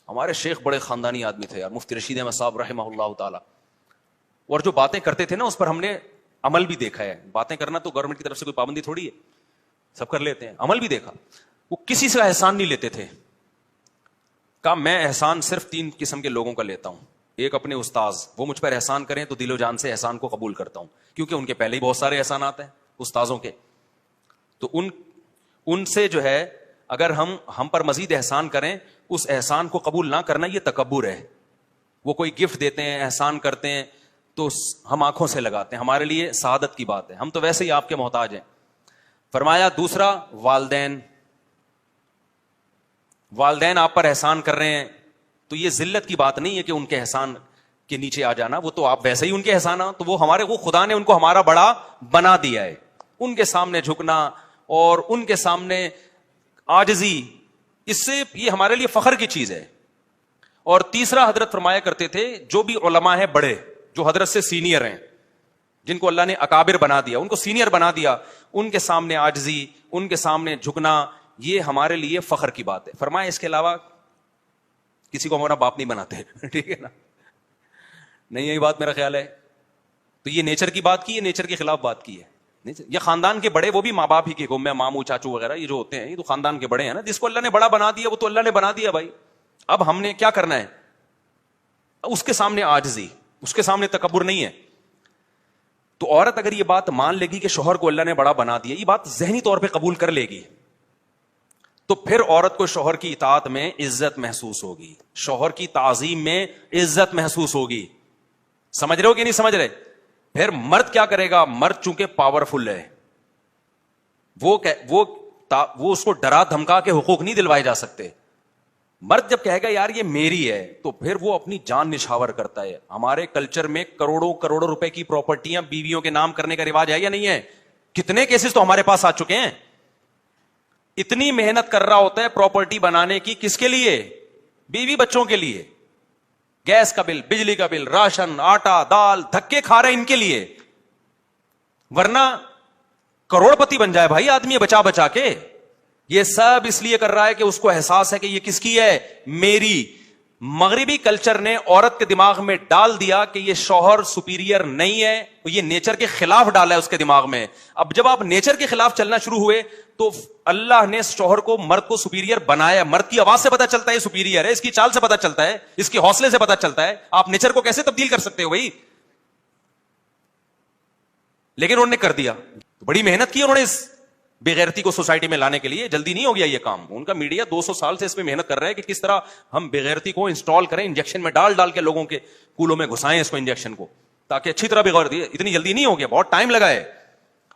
ہمارے شیخ بڑے خاندانی آدمی تھے یار, مفتی رشید احمد صاحب رحمہ اللہ تعالی, اور جو باتیں کرتے تھے نا اس پر ہم نے عمل بھی دیکھا ہے. باتیں کرنا تو گورنمنٹ کی طرف سے کوئی پابندی تھوڑی ہے, سب کر لیتے ہیں, عمل بھی دیکھا. وہ کسی سے احسان نہیں لیتے تھے. کہا میں احسان صرف 3 قسم کے لوگوں کا لیتا ہوں. ایک اپنے استاذ, وہ مجھ پر احسان کریں تو دل و جان سے احسان کو قبول کرتا ہوں, کیونکہ ان کے پہلے ہی بہت سارے احسانات ہیں استاذوں کے. تو ان سے جو ہے اگر ہم پر مزید احسان کریں, اس احسان کو قبول نہ کرنا یہ تکبر ہے. وہ کوئی گفٹ دیتے ہیں, احسان کرتے ہیں تو ہم آنکھوں سے لگاتے ہیں, ہمارے لیے سعادت کی بات ہے, ہم تو ویسے ہی آپ کے محتاج ہیں. فرمایا دوسرا والدین آپ پر احسان کر رہے ہیں تو یہ ذلت کی بات نہیں ہے کہ ان کے احسان کے نیچے آ جانا, وہ تو آپ ویسے ہی ان کے احسان, تو وہ خدا نے ان کو ہمارا بڑا بنا دیا ہے. ان کے سامنے جھکنا اور ان کے سامنے عاجزی, اس سے یہ ہمارے لیے فخر کی چیز ہے. اور تیسرا حضرت فرمایا کرتے تھے جو بھی علماء ہیں بڑے, جو حضرت سے سینئر ہیں, جن کو اللہ نے اکابر بنا دیا, ان کو سینئر بنا دیا, ان کے سامنے عاجزی, ان کے سامنے جھکنا, یہ ہمارے لیے فخر کی بات ہے. فرمایا اس کے علاوہ کسی کو ہمارا باپ نہیں بناتے. ٹھیک ہے نا, نہیں یہی بات میرا خیال ہے. تو یہ نیچر کی بات کی, یہ نیچر کے خلاف بات کی ہے. یہ خاندان کے بڑے وہ بھی ماں باپ ہی کے, میں ماموں چاچو وغیرہ یہ جو ہوتے ہیں یہ تو خاندان کے بڑے ہیں نا. جس کو اللہ نے بڑا بنا دیا وہ تو اللہ نے بنا دیا بھائی. اب ہم نے کیا کرنا ہے, اس کے سامنے عاجزی, اس کے سامنے تکبر نہیں ہے. تو عورت اگر یہ بات مان لے گی کہ شوہر کو اللہ نے بڑا بنا دیا, یہ بات ذہنی طور پہ قبول کر لے گی, تو پھر عورت کو شوہر کی اطاعت میں عزت محسوس ہوگی, شوہر کی تعظیم میں عزت محسوس ہوگی. سمجھ رہے ہو کہ نہیں سمجھ رہے؟ پھر مرد کیا کرے گا, مرد چونکہ پاورفل ہے, وہ اس کو ڈرا دھمکا کے حقوق نہیں دلوائے جا سکتے. مرد جب کہے گا یار یہ میری ہے, تو پھر وہ اپنی جان نشاور کرتا ہے. ہمارے کلچر میں کروڑوں روپے کی پراپرٹیاں بیویوں کے نام کرنے کا رواج ہے یا نہیں ہے؟ کتنے کیسز تو ہمارے پاس آ چکے ہیں. اتنی محنت کر رہا ہوتا ہے پراپرٹی بنانے کی, کس کے لیے؟ بیوی بچوں کے لیے. گیس کا بل, بجلی کا بل, راشن, آٹا, دال, دھکے کھا رہے ان کے لیے, ورنہ کروڑ پتی بن جائے بھائی آدمی بچا بچا کے. یہ سب اس لیے کر رہا ہے کہ اس کو احساس ہے کہ یہ کس کی ہے, میری. مغربی کلچر نے عورت کے دماغ میں ڈال دیا کہ یہ شوہر سپیریئر نہیں ہے, یہ نیچر کے خلاف ڈالا ہے اس کے دماغ میں. اب جب آپ نیچر کے خلاف چلنا شروع ہوئے تو اللہ نے شوہر کو, مرد کو سپیریئر بنایا. مرد کی آواز سے پتا چلتا ہے سپیریئر ہے, اس کی چال سے پتا چلتا ہے, اس کے حوصلے سے پتا چلتا ہے. آپ نیچر کو کیسے تبدیل کر سکتے ہو بھائی؟ لیکن انہوں نے کر دیا. بڑی محنت کی انہوں نے اس بے غیرتی کو سوسائٹی میں لانے کے لیے. جلدی نہیں ہو گیا یہ کام. ان کا میڈیا 200 سال سے اس میں محنت کر رہا ہے کہ کس طرح ہم بے غیرتی کو انسٹال کریں, انجیکشن میں ڈال کے لوگوں کے کولوں میں گھسائیں اس کو, انجیکشن کو, تاکہ اچھی طرح بے غیرتی. اتنی جلدی نہیں ہو گیا, بہت ٹائم لگا ہے.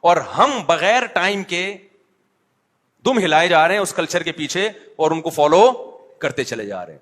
اور ہم بغیر ٹائم کے دم ہلائے جا رہے ہیں اس کلچر کے پیچھے, اور ان کو فالو کرتے چلے جا رہے ہیں.